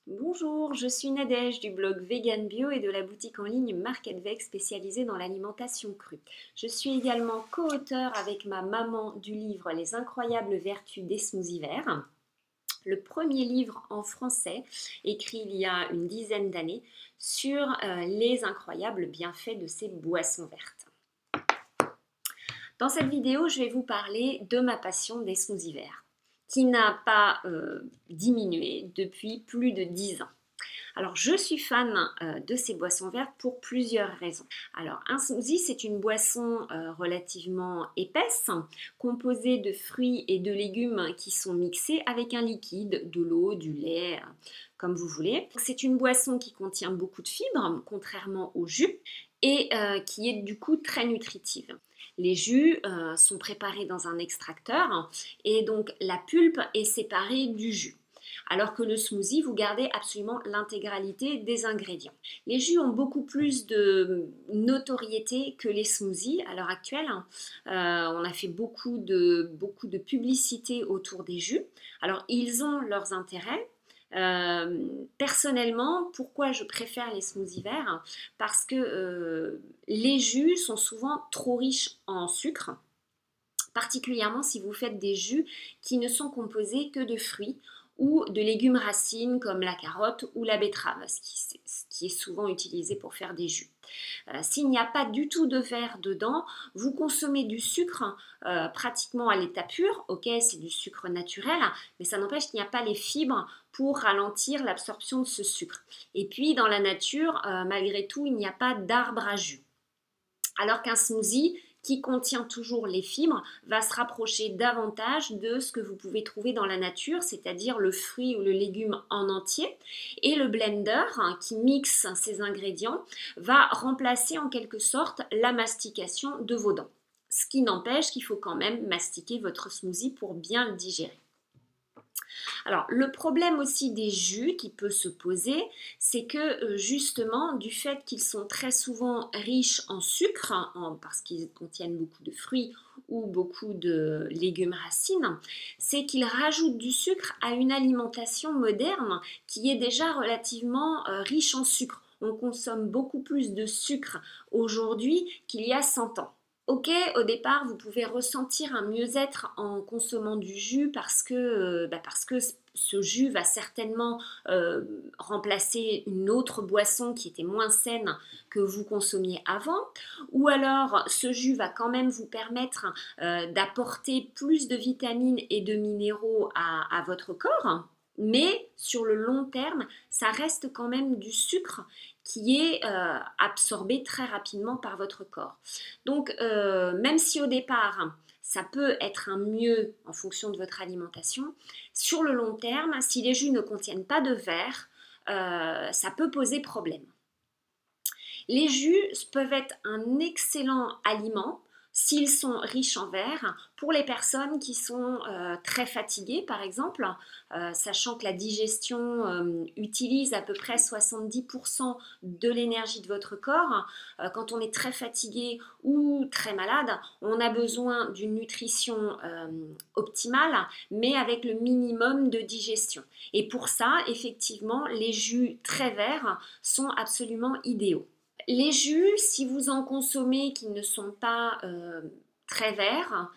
Bonjour, je suis Nadège du blog Vegan Bio et de la boutique en ligne Market Veg spécialisée dans l'alimentation crue. Je suis également co-auteure avec ma maman du livre Les incroyables vertus des smoothies verts, le premier livre en français écrit il y a une dizaine d'années sur les incroyables bienfaits de ces boissons vertes. Dans cette vidéo, je vais vous parler de ma passion des smoothies verts, qui n'a pas diminué depuis plus de 10 ans. Alors, je suis fan de ces boissons vertes pour plusieurs raisons. Alors, un smoothie, c'est une boisson relativement épaisse, composée de fruits et de légumes qui sont mixés avec un liquide, de l'eau, du lait, comme vous voulez. C'est une boisson qui contient beaucoup de fibres, contrairement au jus, et qui est du coup très nutritive. Les jus sont préparés dans un extracteur et donc la pulpe est séparée du jus. Alors que le smoothie, vous gardez absolument l'intégralité des ingrédients. Les jus ont beaucoup plus de notoriété que les smoothies à l'heure actuelle. On a fait beaucoup de publicité autour des jus. Alors, ils ont leurs intérêts. Personnellement, pourquoi je préfère les smoothies verts? Parce que les jus sont souvent trop riches en sucre, particulièrement si vous faites des jus qui ne sont composés que de fruits ou de légumes racines comme la carotte ou la betterave, ce qui est souvent utilisé pour faire des jus. S'il n'y a pas du tout de verre dedans, vous consommez du sucre pratiquement à l'état pur. Ok, c'est du sucre naturel, mais ça n'empêche qu'il n'y a pas les fibres pour ralentir l'absorption de ce sucre. Et puis dans la nature, malgré tout, il n'y a pas d'arbre à jus. Alors qu'un smoothie qui contient toujours les fibres va se rapprocher davantage de ce que vous pouvez trouver dans la nature, c'est-à-dire le fruit ou le légume en entier. Et le blender qui mixe ces ingrédients va remplacer en quelque sorte la mastication de vos dents. Ce qui n'empêche qu'il faut quand même mastiquer votre smoothie pour bien le digérer. Alors, le problème aussi des jus qui peut se poser, c'est que justement, du fait qu'ils sont très souvent riches en sucre, parce qu'ils contiennent beaucoup de fruits ou beaucoup de légumes racines, c'est qu'ils rajoutent du sucre à une alimentation moderne qui est déjà relativement riche en sucre. On consomme beaucoup plus de sucre aujourd'hui qu'il y a 100 ans. Ok, au départ, vous pouvez ressentir un mieux-être en consommant du jus parce que ce jus va certainement remplacer une autre boisson qui était moins saine que vous consommiez avant. Ou alors, ce jus va quand même vous permettre d'apporter plus de vitamines et de minéraux à votre corps. Mais sur le long terme, ça reste quand même du sucre qui est absorbé très rapidement par votre corps. Donc, même si au départ, ça peut être un mieux en fonction de votre alimentation, sur le long terme, si les jus ne contiennent pas de verre, ça peut poser problème. Les jus peuvent être un excellent aliment s'ils sont riches en verre pour les personnes qui sont très fatiguées par exemple, sachant que la digestion utilise à peu près 70% de l'énergie de votre corps. Quand on est très fatigué ou très malade, on a besoin d'une nutrition optimale mais avec le minimum de digestion. Et pour ça, effectivement, les jus très verts sont absolument idéaux. Les jus, si vous en consommez qui ne sont pas très verts,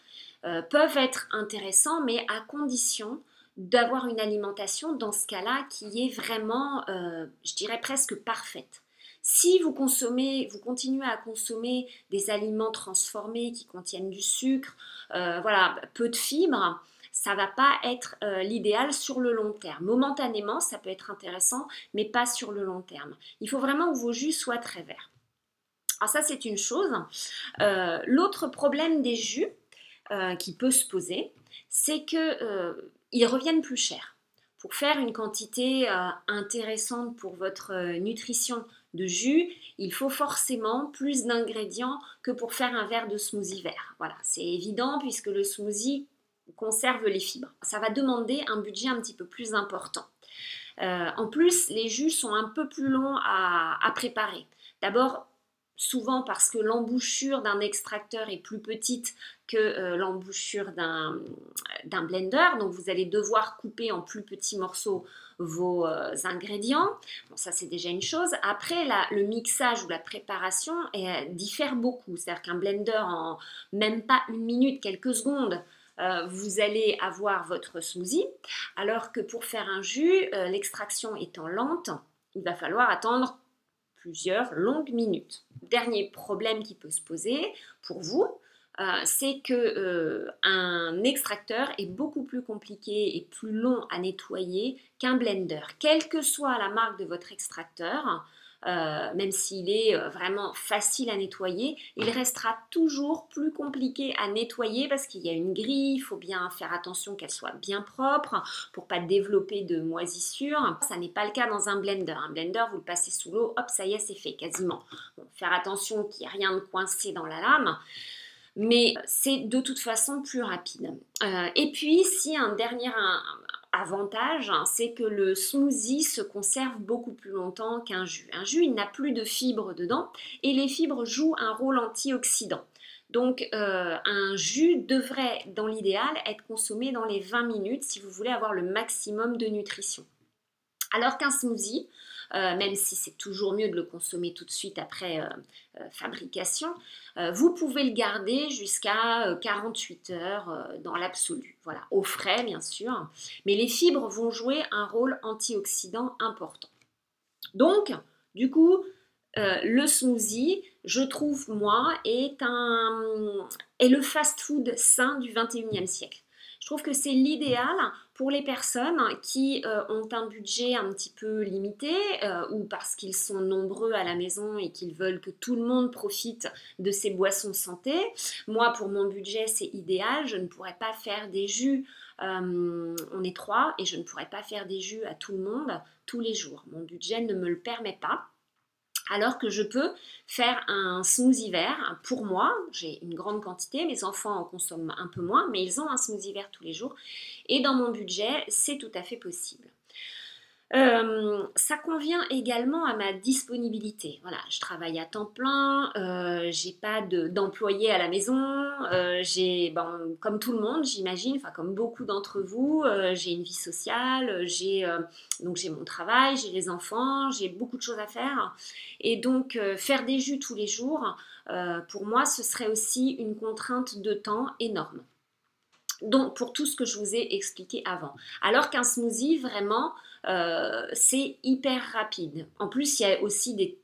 peuvent être intéressants, mais à condition d'avoir une alimentation dans ce cas-là qui est vraiment, je dirais presque parfaite. Si vous continuez à consommer des aliments transformés qui contiennent du sucre, voilà, peu de fibres, ça ne va pas être l'idéal sur le long terme. Momentanément, ça peut être intéressant, mais pas sur le long terme. Il faut vraiment que vos jus soient très verts. Alors ça, c'est une chose. L'autre problème des jus qui peut se poser, c'est qu'ils reviennent plus cher. Pour faire une quantité intéressante pour votre nutrition de jus, il faut forcément plus d'ingrédients que pour faire un verre de smoothie vert. Voilà, c'est évident puisque le smoothie conserve les fibres. Ça va demander un budget un petit peu plus important. En plus, les jus sont un peu plus longs à préparer. D'abord, souvent parce que l'embouchure d'un extracteur est plus petite que l'embouchure d'un blender, donc vous allez devoir couper en plus petits morceaux vos ingrédients. Bon, ça c'est déjà une chose. Après, le mixage ou la préparation diffère beaucoup. C'est-à-dire qu'un blender en même pas une minute, quelques secondes, vous allez avoir votre smoothie, alors que pour faire un jus, l'extraction étant lente, il va falloir attendre plusieurs longues minutes. Dernier problème qui peut se poser pour vous, c'est que un extracteur est beaucoup plus compliqué et plus long à nettoyer qu'un blender. Quelle que soit la marque de votre extracteur, même s'il est vraiment facile à nettoyer, il restera toujours plus compliqué à nettoyer parce qu'il y a une grille, il faut bien faire attention qu'elle soit bien propre pour pas développer de moisissures. Ça n'est pas le cas dans un blender. Un blender, vous le passez sous l'eau, hop, ça y est, c'est fait quasiment. Bon, faire attention qu'il n'y ait rien de coincé dans la lame. Mais c'est de toute façon plus rapide. Et puis, si un dernier avantage, c'est que le smoothie se conserve beaucoup plus longtemps qu'un jus. Un jus, il n'a plus de fibres dedans et les fibres jouent un rôle antioxydant. Donc, un jus devrait, dans l'idéal, être consommé dans les 20 minutes si vous voulez avoir le maximum de nutrition. Alors qu'un smoothie, même si c'est toujours mieux de le consommer tout de suite après fabrication, vous pouvez le garder jusqu'à 48 heures dans l'absolu. Voilà, au frais bien sûr, mais les fibres vont jouer un rôle antioxydant important. Donc, du coup, le smoothie, je trouve, moi, est le fast-food sain du 21e siècle. Je trouve que c'est l'idéal pour les personnes qui ont un budget un petit peu limité ou parce qu'ils sont nombreux à la maison et qu'ils veulent que tout le monde profite de ces boissons santé. Moi, pour mon budget, c'est idéal. Je ne pourrais pas faire des jus, on est 3, et je ne pourrais pas faire des jus à tout le monde tous les jours. Mon budget ne me le permet pas. Alors que je peux faire un smoothie vert pour moi, j'ai une grande quantité, mes enfants en consomment un peu moins, mais ils ont un smoothie vert tous les jours. Et dans mon budget, c'est tout à fait possible. Ça convient également à ma disponibilité. Voilà, je travaille à temps plein, j'ai pas d'employés à la maison, comme tout le monde, j'imagine, enfin comme beaucoup d'entre vous, j'ai une vie sociale, donc j'ai mon travail, j'ai les enfants, j'ai beaucoup de choses à faire. Et donc faire des jus tous les jours, pour moi, ce serait aussi une contrainte de temps énorme. Donc pour tout ce que je vous ai expliqué avant. Alors qu'un smoothie, vraiment, c'est hyper rapide. En plus, il y a aussi des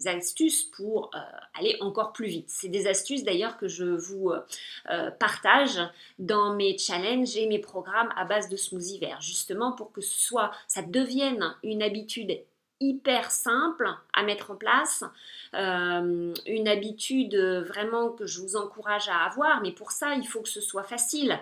astuces pour aller encore plus vite. C'est des astuces d'ailleurs que je vous partage dans mes challenges et mes programmes à base de smoothie vert, justement pour que ça devienne une habitude hyper simple à mettre en place, une habitude vraiment que je vous encourage à avoir, mais pour ça, il faut que ce soit facile.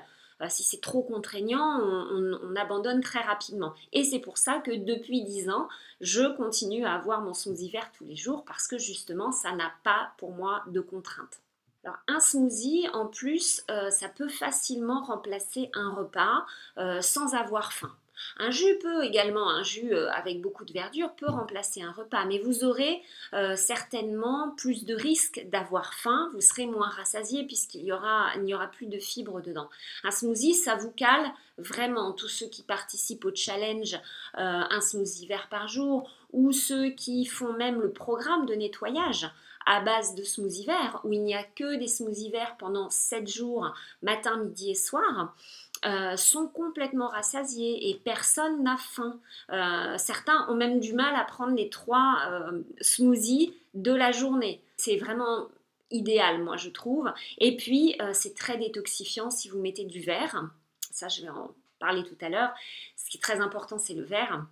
Si c'est trop contraignant, on abandonne très rapidement. Et c'est pour ça que depuis 10 ans, je continue à avoir mon smoothie vert tous les jours parce que justement, ça n'a pas pour moi de contraintes. Alors un smoothie, en plus, ça peut facilement remplacer un repas sans avoir faim. Un jus avec beaucoup de verdure peut remplacer un repas, mais vous aurez certainement plus de risques d'avoir faim, vous serez moins rassasié puisqu'il n'y aura plus de fibres dedans. Un smoothie, ça vous cale vraiment, tous ceux qui participent au challenge un smoothie vert par jour ou ceux qui font même le programme de nettoyage à base de smoothie vert où il n'y a que des smoothies verts pendant 7 jours, matin, midi et soir. Sont complètement rassasiés et personne n'a faim. Certains ont même du mal à prendre les 3 smoothies de la journée. C'est vraiment idéal, moi, je trouve. Et puis, c'est très détoxifiant si vous mettez du verre. Ça, je vais en parler tout à l'heure. Ce qui est très important, c'est le verre.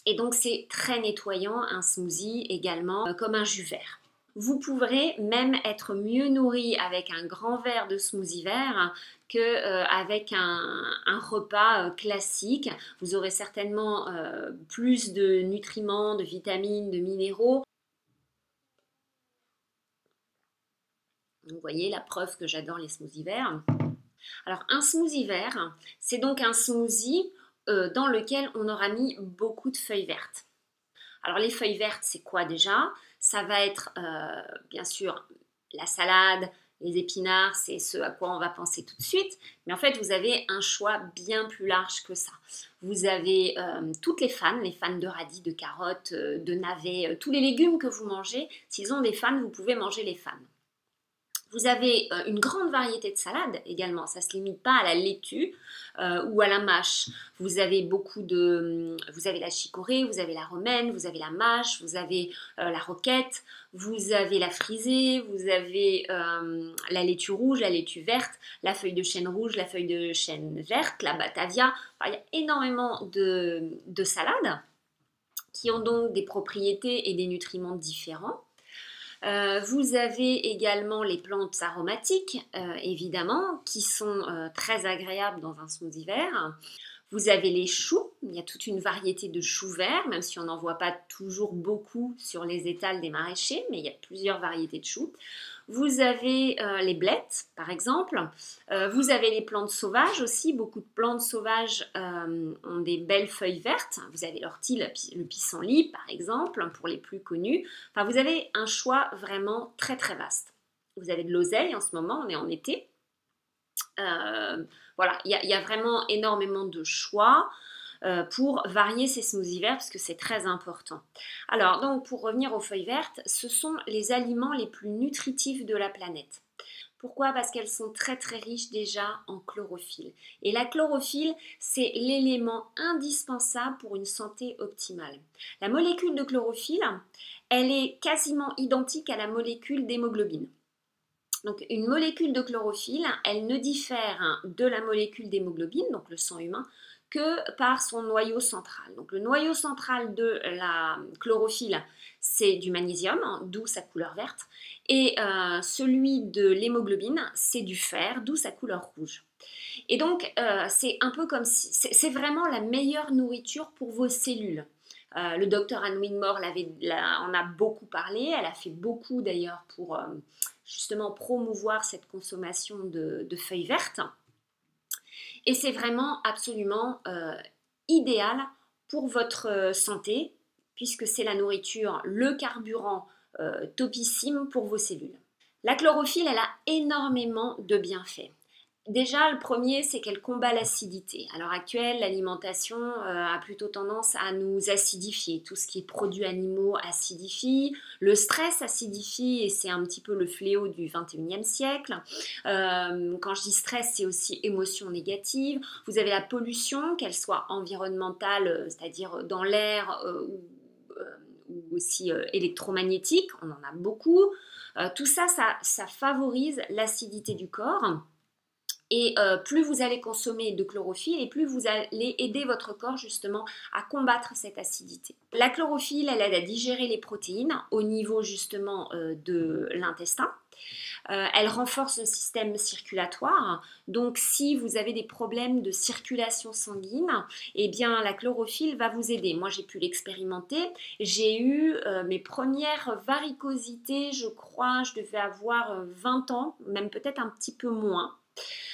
Et donc, c'est très nettoyant, un smoothie également, comme un jus vert. Vous pourrez même être mieux nourri avec un grand verre de smoothie vert qu'avec un repas classique. Vous aurez certainement plus de nutriments, de vitamines, de minéraux. Vous voyez la preuve que j'adore les smoothies verts. Alors un smoothie vert, c'est donc un smoothie dans lequel on aura mis beaucoup de feuilles vertes. Alors les feuilles vertes, c'est quoi déjà? Ça va être bien sûr la salade, Les épinards, c'est ce à quoi on va penser tout de suite, mais en fait, vous avez un choix bien plus large que ça. Vous avez toutes les fans de radis, de carottes, de navets, tous les légumes que vous mangez, s'ils ont des fans, vous pouvez manger les fans. Vous avez une grande variété de salades également, ça ne se limite pas à la laitue ou à la mâche. Vous avez vous avez la chicorée, vous avez la romaine, vous avez la mâche, vous avez la roquette, vous avez la frisée, vous avez la laitue rouge, la laitue verte, la feuille de chêne rouge, la feuille de chêne verte, la batavia. Enfin, il y a énormément de salades qui ont donc des propriétés et des nutriments différents. Vous avez également les plantes aromatiques, évidemment, qui sont très agréables dans un smoothie vert. Vous avez les choux, il y a toute une variété de choux verts, même si on n'en voit pas toujours beaucoup sur les étals des maraîchers, mais il y a plusieurs variétés de choux. Vous avez les blettes, par exemple. Vous avez les plantes sauvages aussi. Beaucoup de plantes sauvages ont des belles feuilles vertes. Vous avez l'ortie, le pissenlit, par exemple, pour les plus connus. Enfin, vous avez un choix vraiment très, très vaste. Vous avez de l'oseille en ce moment, on est en été. Voilà, il y a vraiment énormément de choix pour varier ces smoothies verts parce que c'est très important. Alors, donc, pour revenir aux feuilles vertes, ce sont les aliments les plus nutritifs de la planète. Pourquoi? Parce qu'elles sont très très riches déjà en chlorophylle. Et la chlorophylle, c'est l'élément indispensable pour une santé optimale. La molécule de chlorophylle, elle est quasiment identique à la molécule d'hémoglobine. Donc une molécule de chlorophylle, elle ne diffère de la molécule d'hémoglobine, donc le sang humain, que par son noyau central. Donc le noyau central de la chlorophylle, c'est du magnésium, d'où sa couleur verte, et celui de l'hémoglobine, c'est du fer, d'où sa couleur rouge. Et donc c'est un peu comme si, c'est vraiment la meilleure nourriture pour vos cellules. Le docteur Anne Wigmore en a beaucoup parlé, elle a fait beaucoup d'ailleurs pour justement promouvoir cette consommation de feuilles vertes. Et c'est vraiment absolument idéal pour votre santé, puisque c'est la nourriture, le carburant topissime pour vos cellules. La chlorophylle, elle a énormément de bienfaits. Déjà, le premier, c'est qu'elle combat l'acidité. À l'heure actuelle, l'alimentation a plutôt tendance à nous acidifier. Tout ce qui est produits animaux acidifie, le stress acidifie et c'est un petit peu le fléau du 21e siècle. Quand je dis stress, c'est aussi émotion négative. Vous avez la pollution, qu'elle soit environnementale, c'est-à-dire dans l'air ou aussi électromagnétique, on en a beaucoup. Tout ça, ça favorise l'acidité du corps. Et plus vous allez consommer de chlorophylle et plus vous allez aider votre corps justement à combattre cette acidité. La chlorophylle, elle aide à digérer les protéines au niveau justement de l'intestin. Elle renforce le système circulatoire. Donc si vous avez des problèmes de circulation sanguine, eh bien la chlorophylle va vous aider. Moi j'ai pu l'expérimenter. J'ai eu mes premières varicosités, je crois, je devais avoir 20 ans, même peut-être un petit peu moins.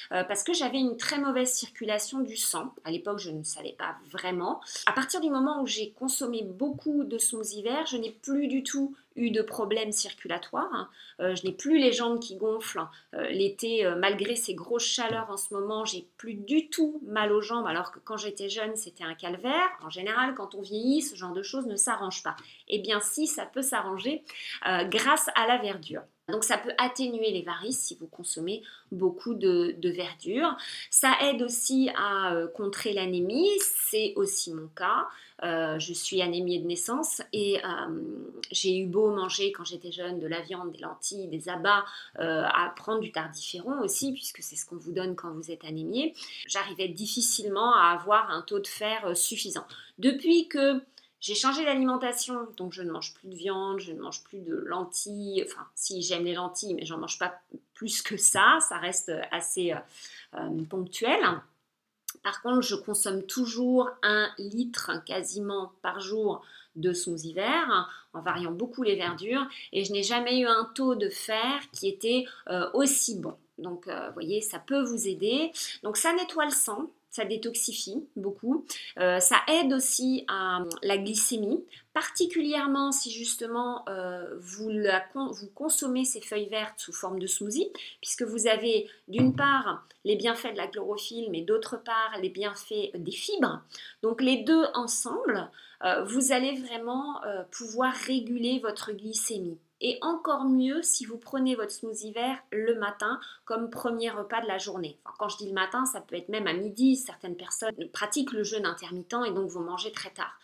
Parce que j'avais une très mauvaise circulation du sang. À l'époque, je ne savais pas vraiment. À partir du moment où j'ai consommé beaucoup de smoothies verts, je n'ai plus du tout eu de problème circulatoire. Je n'ai plus les jambes qui gonflent. L'été, malgré ces grosses chaleurs en ce moment, j'ai plus du tout mal aux jambes, alors que quand j'étais jeune, c'était un calvaire. En général, quand on vieillit, ce genre de choses ne s'arrange pas. Eh bien si, ça peut s'arranger grâce à la verdure. Donc ça peut atténuer les varices si vous consommez beaucoup de verdure. Ça aide aussi à contrer l'anémie, c'est aussi mon cas. Je suis anémiée de naissance et j'ai eu beau manger quand j'étais jeune de la viande, des lentilles, des abats, à prendre du tardiféron aussi, puisque c'est ce qu'on vous donne quand vous êtes anémié. J'arrivais difficilement à avoir un taux de fer suffisant. Depuis que j'ai changé d'alimentation, donc je ne mange plus de viande, je ne mange plus de lentilles, enfin si j'aime les lentilles, mais j'en mange pas plus que ça reste assez ponctuel. Par contre, je consomme toujours 1 litre quasiment par jour de smoothie vert, en variant beaucoup les verdures, et je n'ai jamais eu un taux de fer qui était aussi bon. Donc, vous voyez, ça peut vous aider. Donc, ça nettoie le sang. ça détoxifie beaucoup. Ça aide aussi à la glycémie, particulièrement si justement vous consommez ces feuilles vertes sous forme de smoothie, puisque vous avez d'une part les bienfaits de la chlorophylle, mais d'autre part les bienfaits des fibres. Donc les deux ensemble, vous allez vraiment pouvoir réguler votre glycémie. Et encore mieux si vous prenez votre smoothie vert le matin comme premier repas de la journée. Enfin, quand je dis le matin, ça peut être même à midi. Certaines personnes pratiquent le jeûne intermittent et donc vont manger très tard.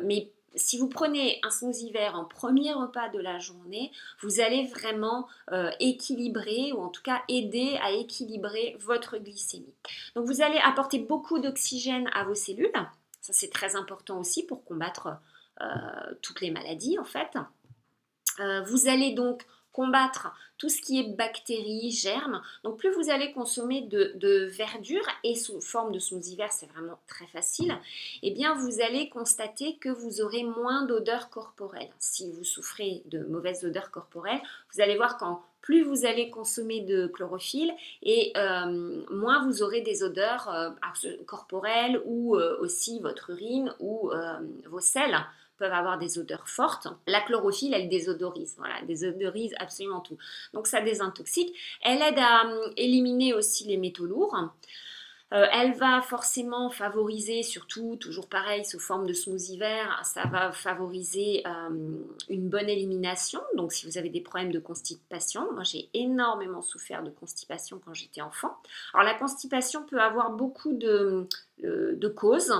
Mais si vous prenez un smoothie vert en premier repas de la journée, vous allez vraiment équilibrer ou en tout cas aider à équilibrer votre glycémie. Donc vous allez apporter beaucoup d'oxygène à vos cellules. Ça c'est très important aussi pour combattre toutes les maladies en fait. Vous allez donc combattre tout ce qui est bactéries, germes. Donc plus vous allez consommer de verdure et sous forme de smoothie vert, c'est vraiment très facile, eh bien vous allez constater que vous aurez moins d'odeur corporelle. Si vous souffrez de mauvaises odeurs corporelles, vous allez voir qu'en plus vous allez consommer de chlorophylle et moins vous aurez des odeurs corporelles ou aussi votre urine ou vos selles peuvent avoir des odeurs fortes. La chlorophylle, elle désodorise, voilà, désodorise absolument tout. Donc ça désintoxique. Elle aide à éliminer aussi les métaux lourds. Elle va forcément favoriser, surtout, toujours pareil, sous forme de smoothie vert, ça va favoriser une bonne élimination. Donc si vous avez des problèmes de constipation, moi j'ai énormément souffert de constipation quand j'étais enfant. Alors la constipation peut avoir beaucoup de causes.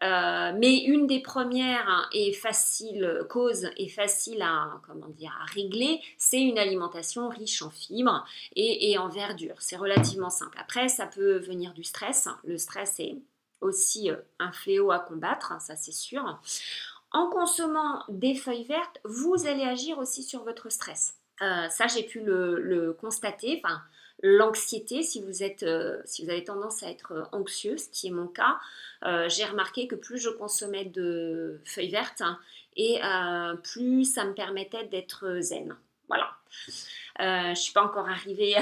Mais une des premières causes et facile à régler, c'est une alimentation riche en fibres et en verdure. C'est relativement simple. Après, ça peut venir du stress. Le stress est aussi un fléau à combattre, ça c'est sûr. En consommant des feuilles vertes, vous allez agir aussi sur votre stress. Ça, j'ai pu le constater. Enfin, l'anxiété, si vous avez tendance à être anxieux, ce qui est mon cas, j'ai remarqué que plus je consommais de feuilles vertes et plus ça me permettait d'être zen. Voilà. Je ne suis pas encore arrivée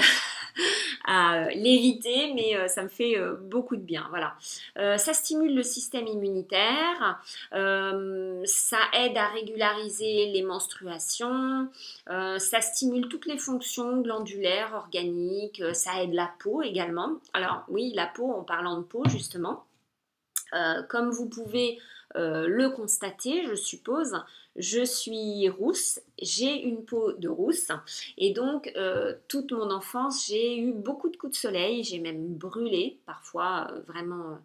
à l'éviter, mais ça me fait beaucoup de bien. Voilà. Ça stimule le système immunitaire, ça aide à régulariser les menstruations, ça stimule toutes les fonctions glandulaires, organiques, ça aide la peau également. Alors oui, la peau, en parlant de peau justement, comme vous pouvez le constater, je suppose, je suis rousse, j'ai une peau de rousse et donc toute mon enfance j'ai eu beaucoup de coups de soleil, j'ai même brûlé parfois vraiment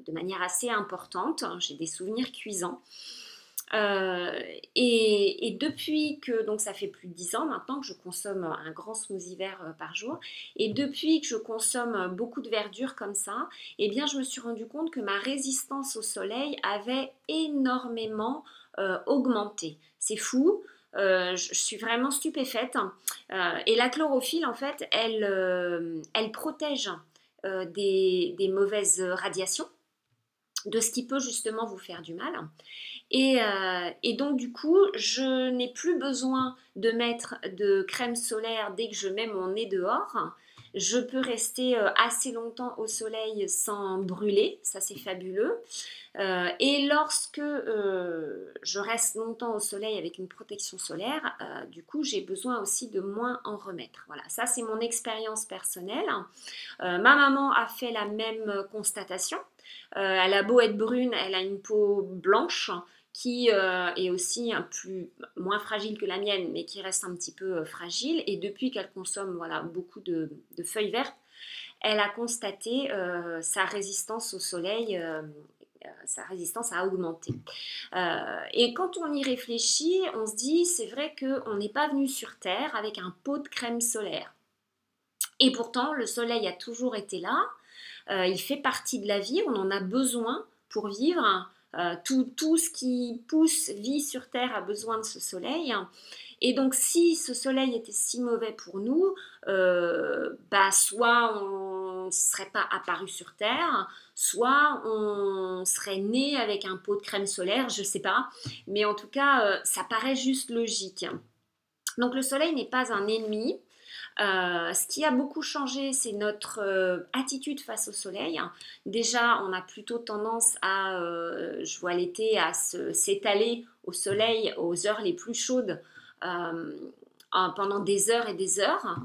de manière assez importante, j'ai des souvenirs cuisants. Et depuis que, donc ça fait plus de 10 ans maintenant que je consomme un grand smoothie vert par jour, et depuis que je consomme beaucoup de verdure comme ça, eh bien je me suis rendu compte que ma résistance au soleil avait énormément augmenté. C'est fou, je suis vraiment stupéfaite. Et la chlorophylle, en fait, elle protège des mauvaises radiations, de ce qui peut justement vous faire du mal. Et donc du coup, je n'ai plus besoin de mettre de crème solaire dès que je mets mon nez dehors. Je peux rester assez longtemps au soleil sans brûler, ça c'est fabuleux. Et lorsque je reste longtemps au soleil avec une protection solaire, du coup j'ai besoin aussi de moins en remettre. Voilà, ça c'est mon expérience personnelle. Ma maman a fait la même constatation. Elle a beau être brune, elle a une peau blanche qui est aussi moins fragile que la mienne, mais qui reste un petit peu fragile. Et depuis qu'elle consomme beaucoup de feuilles vertes, elle a constaté sa résistance au soleil, sa résistance a augmenté. Et quand on y réfléchit, on se dit, c'est vrai qu'on n'est pas venu sur Terre avec un pot de crème solaire. Et pourtant, le soleil a toujours été là. Il fait partie de la vie, on en a besoin pour vivre. Tout ce qui pousse, vit sur Terre a besoin de ce soleil. Et donc si ce soleil était si mauvais pour nous, soit on ne serait pas apparu sur Terre, soit on serait né avec un pot de crème solaire, je ne sais pas. Mais en tout cas, ça paraît juste logique. Donc le soleil n'est pas un ennemi. Ce qui a beaucoup changé, c'est notre attitude face au soleil. Déjà, on a plutôt tendance à, je vois l'été, à s'étaler au soleil aux heures les plus chaudes pendant des heures et des heures.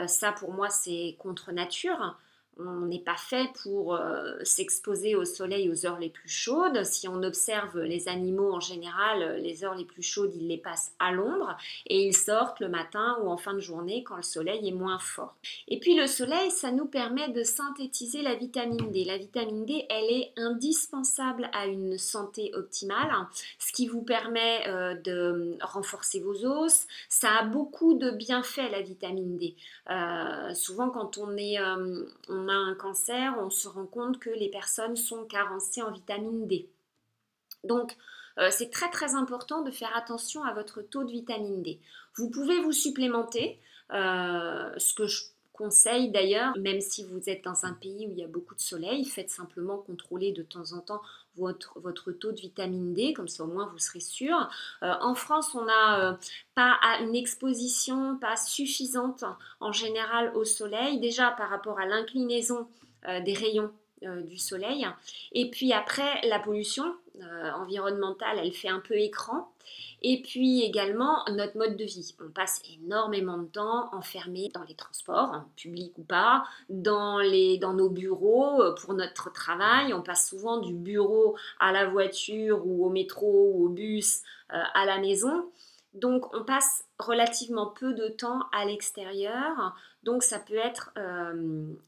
Ça, pour moi, c'est contre nature. On n'est pas fait pour s'exposer au soleil aux heures les plus chaudes. Si on observe les animaux en général, les heures les plus chaudes, ils les passent à l'ombre et ils sortent le matin ou en fin de journée quand le soleil est moins fort. Et puis le soleil, ça nous permet de synthétiser la vitamine D. La vitamine D, elle est indispensable à une santé optimale, ce qui vous permet de renforcer vos os. Ça a beaucoup de bienfaits, la vitamine D. Souvent quand on a un cancer, on se rend compte que les personnes sont carencées en vitamine D. Donc, c'est très très important de faire attention à votre taux de vitamine D. Vous pouvez vous supplémenter, ce que je conseille d'ailleurs, même si vous êtes dans un pays où il y a beaucoup de soleil, faites simplement contrôler de temps en temps votre taux de vitamine D, comme ça au moins vous serez sûr. En France, on n'a pas une exposition pas suffisante en général au soleil, déjà par rapport à l'inclinaison des rayons du soleil. Et puis après, la pollution environnementale, elle fait un peu écran. Et puis également notre mode de vie. On passe énormément de temps enfermé dans les transports, publics ou pas, dans nos bureaux pour notre travail. On passe souvent du bureau à la voiture ou au métro ou au bus à la maison. Donc on passe relativement peu de temps à l'extérieur. Donc ça peut être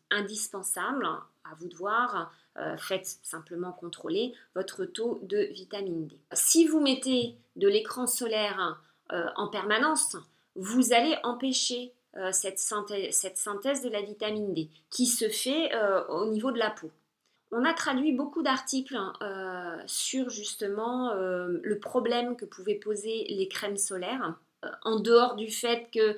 indispensable, à vous de voir. Faites simplement contrôler votre taux de vitamine D. Si vous mettez de l'écran solaire en permanence, vous allez empêcher cette synthèse de la vitamine D qui se fait au niveau de la peau. On a traduit beaucoup d'articles sur justement le problème que pouvaient poser les crèmes solaires. En dehors du fait que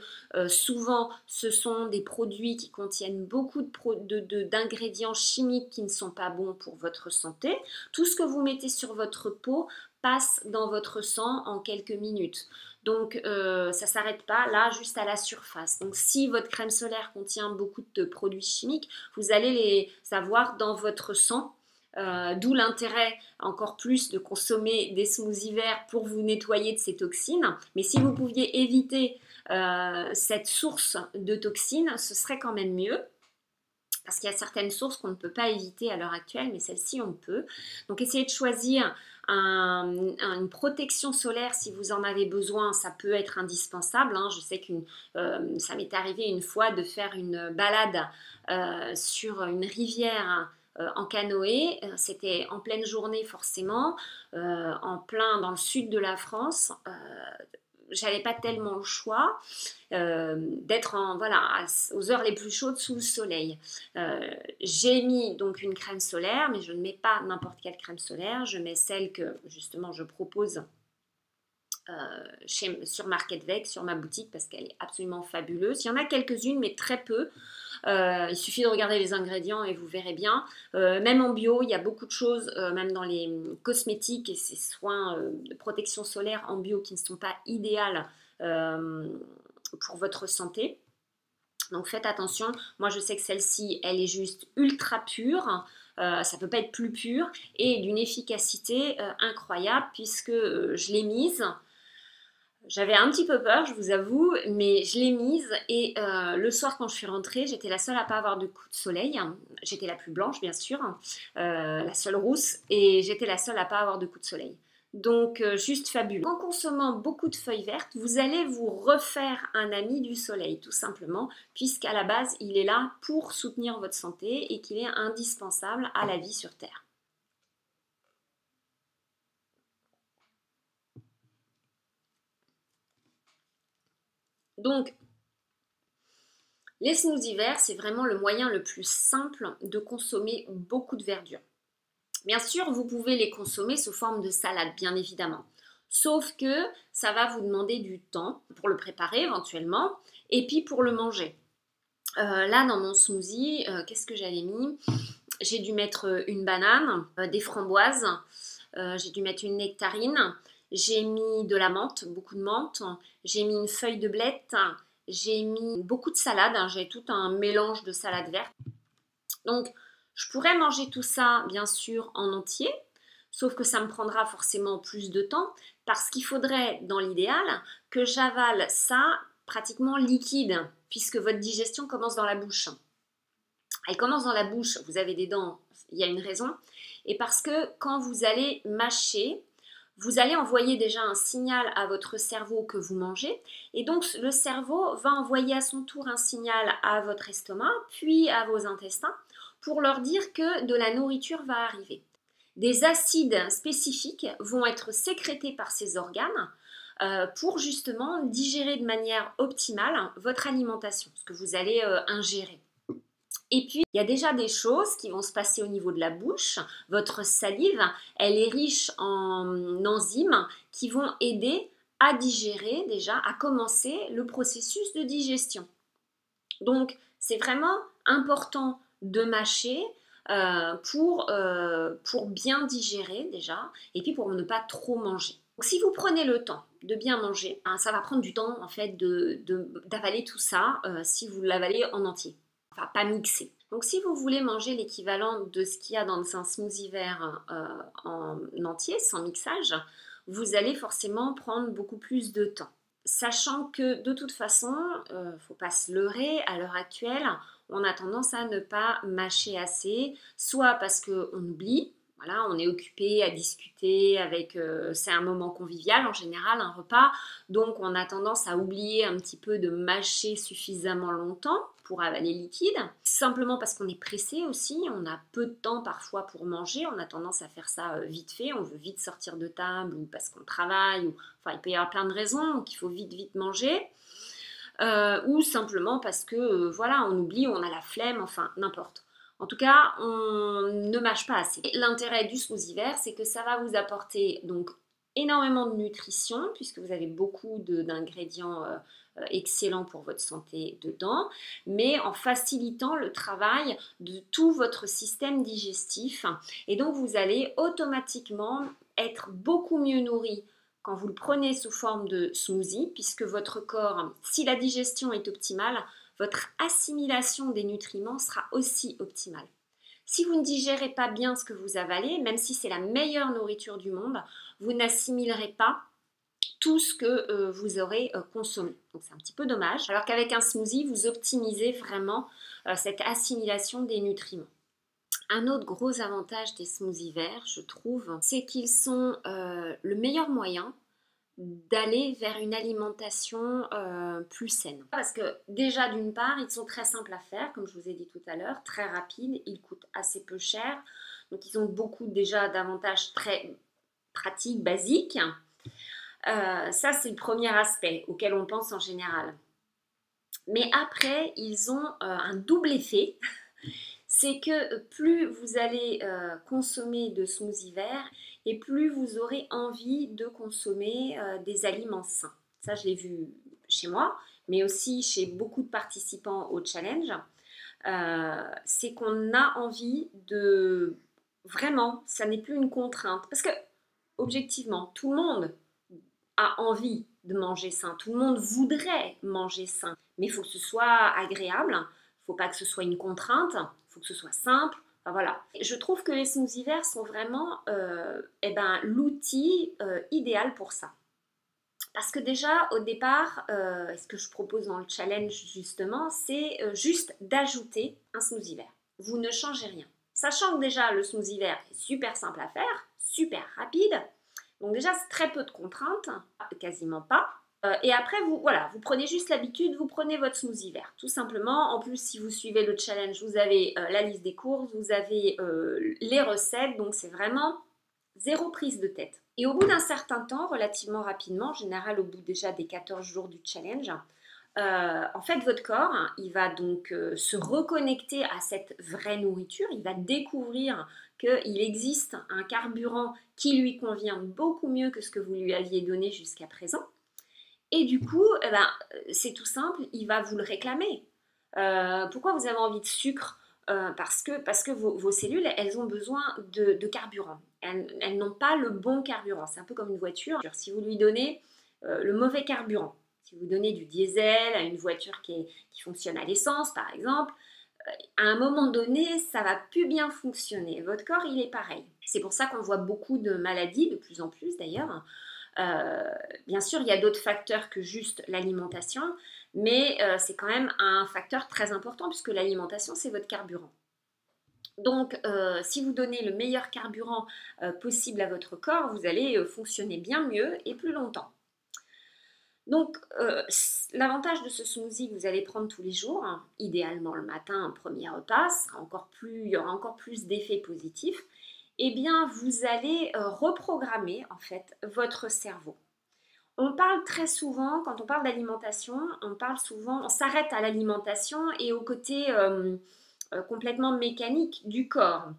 souvent ce sont des produits qui contiennent beaucoup d'ingrédients chimiques qui ne sont pas bons pour votre santé, tout ce que vous mettez sur votre peau passe dans votre sang en quelques minutes. Donc ça ne s'arrête pas là juste à la surface. Donc si votre crème solaire contient beaucoup de produits chimiques, vous allez les avoir dans votre sang. D'où l'intérêt encore plus de consommer des smoothies verts pour vous nettoyer de ces toxines. Mais si vous pouviez éviter cette source de toxines, ce serait quand même mieux. Parce qu'il y a certaines sources qu'on ne peut pas éviter à l'heure actuelle, mais celles-ci on peut. Donc essayez de choisir une protection solaire si vous en avez besoin, ça peut être indispensable. Je sais que ça m'est arrivé une fois de faire une balade sur une rivière en canoë. C'était en pleine journée forcément, en plein dans le sud de la France. J'avais pas tellement le choix d'être aux heures les plus chaudes sous le soleil. J'ai mis donc une crème solaire, mais je ne mets pas n'importe quelle crème solaire. Je mets celle que justement je propose sur Market Vex, sur ma boutique, parce qu'elle est absolument fabuleuse. Il y en a quelques-unes, mais très peu. Il suffit de regarder les ingrédients et vous verrez bien. Même en bio, il y a beaucoup de choses, même dans les cosmétiques et ces soins de protection solaire en bio qui ne sont pas idéales pour votre santé. Donc faites attention. Moi, je sais que celle-ci, elle est juste ultra pure. Ça ne peut pas être plus pur et d'une efficacité incroyable puisque je l'ai mise. J'avais un petit peu peur, je vous avoue, mais je l'ai mise et le soir quand je suis rentrée, j'étais la seule à pas avoir de coup de soleil. J'étais la plus blanche bien sûr, la seule rousse et j'étais la seule à pas avoir de coup de soleil. Donc juste fabuleux. En consommant beaucoup de feuilles vertes, vous allez vous refaire un ami du soleil tout simplement, puisqu'à la base il est là pour soutenir votre santé et qu'il est indispensable à la vie sur Terre. Donc, les smoothies verts, c'est vraiment le moyen le plus simple de consommer beaucoup de verdure. Bien sûr, vous pouvez les consommer sous forme de salade, bien évidemment. Sauf que ça va vous demander du temps pour le préparer éventuellement et puis pour le manger. Là, dans mon smoothie, qu'est-ce que j'avais mis? J'ai dû mettre une banane, des framboises, j'ai dû mettre une nectarine, j'ai mis de la menthe, beaucoup de menthe, j'ai mis une feuille de blette, j'ai mis beaucoup de salade, hein, j'ai tout un mélange de salade verte. Donc, je pourrais manger tout ça, bien sûr, en entier, sauf que ça me prendra forcément plus de temps, parce qu'il faudrait, dans l'idéal, que j'avale ça pratiquement liquide, puisque votre digestion commence dans la bouche. Elle commence dans la bouche, vous avez des dents, il y a une raison, et parce que quand vous allez mâcher, vous allez envoyer déjà un signal à votre cerveau que vous mangez, et donc le cerveau va envoyer à son tour un signal à votre estomac, puis à vos intestins, pour leur dire que de la nourriture va arriver. Des acides spécifiques vont être sécrétés par ces organes pour justement digérer de manière optimale votre alimentation, ce que vous allez ingérer. Et puis, il y a déjà des choses qui vont se passer au niveau de la bouche. Votre salive, elle est riche en enzymes qui vont aider à digérer déjà, à commencer le processus de digestion. Donc, c'est vraiment important de mâcher pour bien digérer déjà, et puis pour ne pas trop manger. Donc, si vous prenez le temps de bien manger, hein, ça va prendre du temps en fait d'avaler tout ça si vous l'avalez en entier. Enfin, pas mixé. Donc, si vous voulez manger l'équivalent de ce qu'il y a dans un smoothie vert en entier, sans mixage, vous allez forcément prendre beaucoup plus de temps. Sachant que de toute façon, faut pas se leurrer, à l'heure actuelle, on a tendance à ne pas mâcher assez, soit parce qu'on oublie, voilà, on est occupé à discuter avec, c'est un moment convivial en général, un repas, donc on a tendance à oublier un petit peu de mâcher suffisamment longtemps pour avaler liquide, simplement parce qu'on est pressé aussi, on a peu de temps parfois pour manger, on a tendance à faire ça vite fait, on veut vite sortir de table ou parce qu'on travaille, ou, enfin il peut y avoir plein de raisons, donc il faut vite manger, ou simplement parce que voilà, on oublie, on a la flemme, enfin n'importe. En tout cas, on ne mâche pas assez. L'intérêt du smoothie vert, c'est que ça va vous apporter donc énormément de nutrition, puisque vous avez beaucoup d'ingrédients excellents pour votre santé dedans, mais en facilitant le travail de tout votre système digestif. Et donc, vous allez automatiquement être beaucoup mieux nourri quand vous le prenez sous forme de smoothie, puisque votre corps, si la digestion est optimale, votre assimilation des nutriments sera aussi optimale. Si vous ne digérez pas bien ce que vous avalez, même si c'est la meilleure nourriture du monde, vous n'assimilerez pas tout ce que vous aurez consommé. Donc c'est un petit peu dommage. Alors qu'avec un smoothie, vous optimisez vraiment cette assimilation des nutriments. Un autre gros avantage des smoothies verts, je trouve, c'est qu'ils sont le meilleur moyen d'aller vers une alimentation plus saine. Parce que déjà d'une part, ils sont très simples à faire, comme je vous ai dit tout à l'heure, très rapides, ils coûtent assez peu cher, donc ils ont beaucoup déjà d'avantages très pratiques, basiques. Ça, c'est le premier aspect auquel on pense en général. Mais après, ils ont un double effet. C'est que plus vous allez consommer de smoothies verts et plus vous aurez envie de consommer des aliments sains. Ça, je l'ai vu chez moi, mais aussi chez beaucoup de participants au challenge. C'est qu'on a envie de... Vraiment, ça n'est plus une contrainte. Parce que, objectivement, tout le monde a envie de manger sain. Tout le monde voudrait manger sain. Mais il faut que ce soit agréable. Il ne faut pas que ce soit une contrainte. Il faut que ce soit simple. Enfin, voilà. Je trouve que les smoothies verts sont vraiment l'outil idéal pour ça. Parce que déjà, au départ, ce que je propose dans le challenge, justement, c'est juste d'ajouter un smoothie vert. Vous ne changez rien. Sachant que déjà, le smoothie vert est super simple à faire, super rapide. Donc déjà, c'est très peu de contraintes, quasiment pas. Et après, vous prenez juste l'habitude, vous prenez votre smoothie vert, tout simplement. En plus, si vous suivez le challenge, vous avez la liste des courses, vous avez les recettes, donc c'est vraiment zéro prise de tête. Et au bout d'un certain temps, relativement rapidement, en général au bout déjà des 14 jours du challenge, en fait, votre corps, il va donc se reconnecter à cette vraie nourriture, il va découvrir qu'il existe un carburant qui lui convient beaucoup mieux que ce que vous lui aviez donné jusqu'à présent. Et du coup, c'est tout simple, il va vous le réclamer. Pourquoi vous avez envie de sucre ? Parce que vos cellules, elles ont besoin de carburant. Elles n'ont pas le bon carburant. C'est un peu comme une voiture. Si vous lui donnez le mauvais carburant, Si vous donnez du diesel à une voiture qui fonctionne à l'essence, par exemple, à un moment donné, ça va plus bien fonctionner. Votre corps, il est pareil. C'est pour ça qu'on voit beaucoup de maladies, de plus en plus d'ailleurs. Bien sûr, il y a d'autres facteurs que juste l'alimentation, mais c'est quand même un facteur très important puisque l'alimentation, c'est votre carburant. Donc, si vous donnez le meilleur carburant possible à votre corps, vous allez fonctionner bien mieux et plus longtemps. Donc, l'avantage de ce smoothie que vous allez prendre tous les jours, hein, idéalement le matin, un premier repas, il y aura encore plus d'effets positifs. Eh bien, vous allez reprogrammer en fait votre cerveau. On parle très souvent, quand on parle d'alimentation, on s'arrête à l'alimentation et au côté complètement mécanique du corps.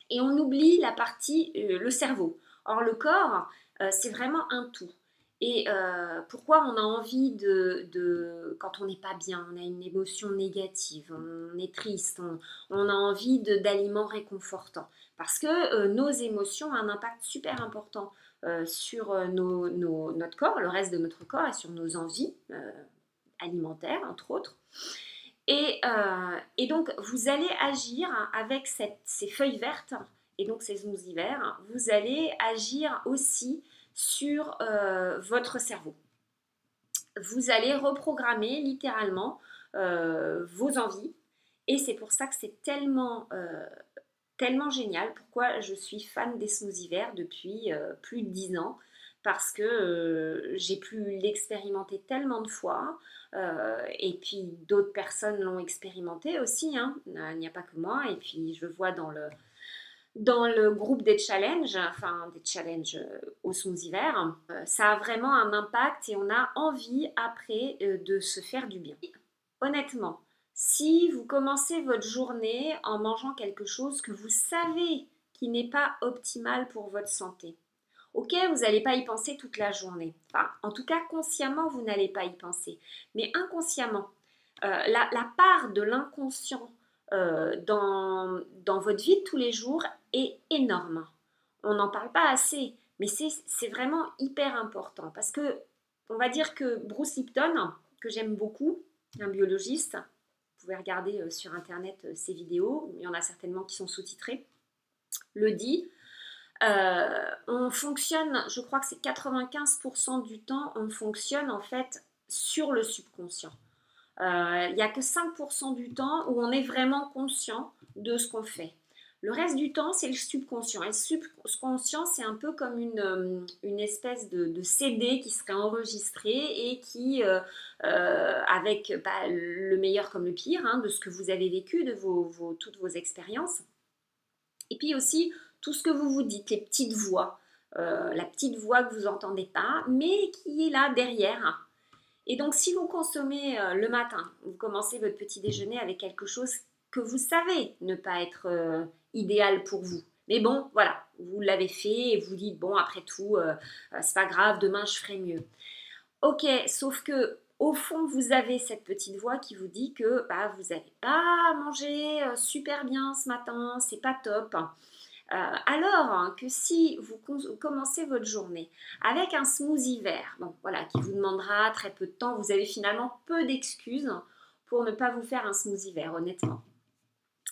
Et on oublie la partie, le cerveau. Or, le corps, c'est vraiment un tout. Et pourquoi on a envie quand on n'est pas bien, on a une émotion négative, on est triste, on a envie d'aliments réconfortants. Parce que nos émotions ont un impact super important sur notre corps, le reste de notre corps et sur nos envies alimentaires, entre autres. Et donc, vous allez agir avec ces feuilles vertes et donc ces smoothies verts, vous allez agir aussi sur votre cerveau. Vous allez reprogrammer littéralement vos envies et c'est pour ça que c'est tellement génial. Pourquoi je suis fan des smoothies verts depuis plus de 10 ans parce que j'ai pu l'expérimenter tellement de fois et puis d'autres personnes l'ont expérimenté aussi, hein. Il n'y a pas que moi et puis je vois dans le groupe des challenges, au smoothie vert, ça a vraiment un impact et on a envie après de se faire du bien. Honnêtement, si vous commencez votre journée en mangeant quelque chose que vous savez qui n'est pas optimal pour votre santé, ok, vous n'allez pas y penser toute la journée. Enfin, en tout cas, consciemment, vous n'allez pas y penser. Mais inconsciemment, la part de l'inconscient dans votre vie de tous les jours est énorme. On n'en parle pas assez, mais c'est vraiment hyper important. Parce que, on va dire que Bruce Lipton, que j'aime beaucoup, un biologiste, vous pouvez regarder sur Internet ses vidéos, il y en a certainement qui sont sous-titrées, le dit. On fonctionne, je crois que c'est 95% du temps, on fonctionne en fait sur le subconscient. Il n'y a que 5% du temps où on est vraiment conscient de ce qu'on fait. Le reste du temps, c'est le subconscient. Et le subconscient, c'est un peu comme une espèce de CD qui serait enregistré et qui, avec le meilleur comme le pire, hein, de ce que vous avez vécu, de toutes vos expériences. Et puis aussi, tout ce que vous vous dites, les petites voix, la petite voix que vous n'entendez pas, mais qui est là derrière. Et donc, si vous consommez le matin, vous commencez votre petit déjeuner avec quelque chose que vous savez ne pas être idéal pour vous. Mais bon, voilà, vous l'avez fait et vous dites, bon, après tout, c'est pas grave, demain je ferai mieux. Ok, sauf que au fond, vous avez cette petite voix qui vous dit que vous n'avez pas mangé super bien ce matin, c'est pas top. Alors que si vous commencez votre journée avec un smoothie vert, bon, voilà, qui vous demandera très peu de temps, vous avez finalement peu d'excuses pour ne pas vous faire un smoothie vert, honnêtement.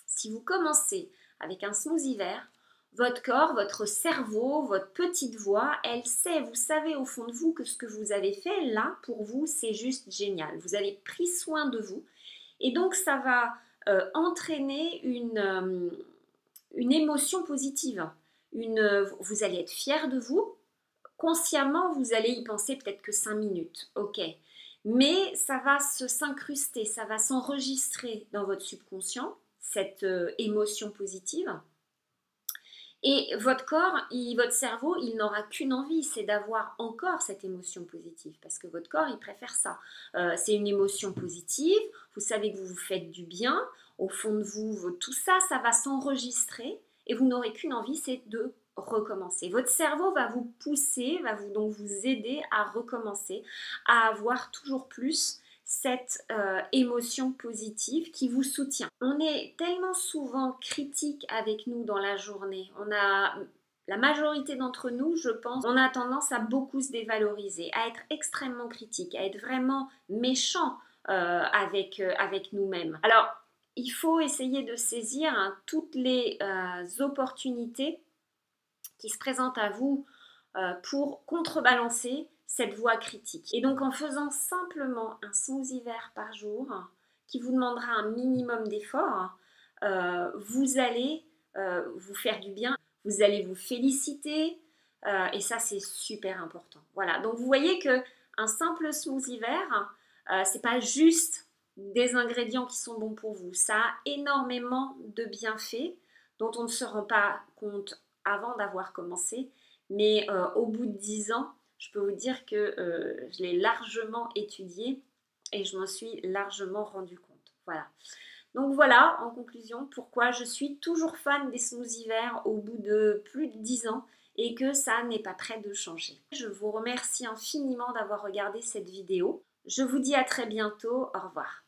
Si vous commencez avec un smoothie vert, votre corps, votre cerveau, votre petite voix, elle sait, vous savez au fond de vous que ce que vous avez fait là, pour vous, c'est juste génial. Vous avez pris soin de vous et donc ça va entraîner une émotion positive. Vous allez être fier de vous. Consciemment, vous allez y penser peut-être que 5 minutes. Ok. Mais ça va s'incruster, ça va s'enregistrer dans votre subconscient, cette émotion positive. Et votre corps, votre cerveau, il n'aura qu'une envie, c'est d'avoir encore cette émotion positive. Parce que votre corps, il préfère ça. C'est une émotion positive, vous savez que vous vous faites du bien. Au fond de vous, tout ça, ça va s'enregistrer. Et vous n'aurez qu'une envie, c'est de recommencer. Votre cerveau va vous pousser, donc vous aider à recommencer, à avoir toujours plus cette émotion positive qui vous soutient. On est tellement souvent critique avec nous dans la journée. On a La majorité d'entre nous, je pense, on a tendance à beaucoup se dévaloriser, à être extrêmement critique, à être vraiment méchant avec nous-mêmes. Alors, il faut essayer de saisir toutes les opportunités qui se présentent à vous pour contrebalancer cette voix critique. Et donc en faisant simplement un smoothie vert par jour, qui vous demandera un minimum d'effort, vous allez vous faire du bien, vous allez vous féliciter, et ça c'est super important. Voilà, donc vous voyez que un simple smoothie vert, c'est pas juste des ingrédients qui sont bons pour vous, ça a énormément de bienfaits dont on ne se rend pas compte avant d'avoir commencé, mais au bout de 10 ans, je peux vous dire que je l'ai largement étudié et je m'en suis largement rendu compte. Voilà. Donc voilà, en conclusion, pourquoi je suis toujours fan des smoothies verts au bout de plus de 10 ans et que ça n'est pas prêt de changer. Je vous remercie infiniment d'avoir regardé cette vidéo. Je vous dis à très bientôt. Au revoir.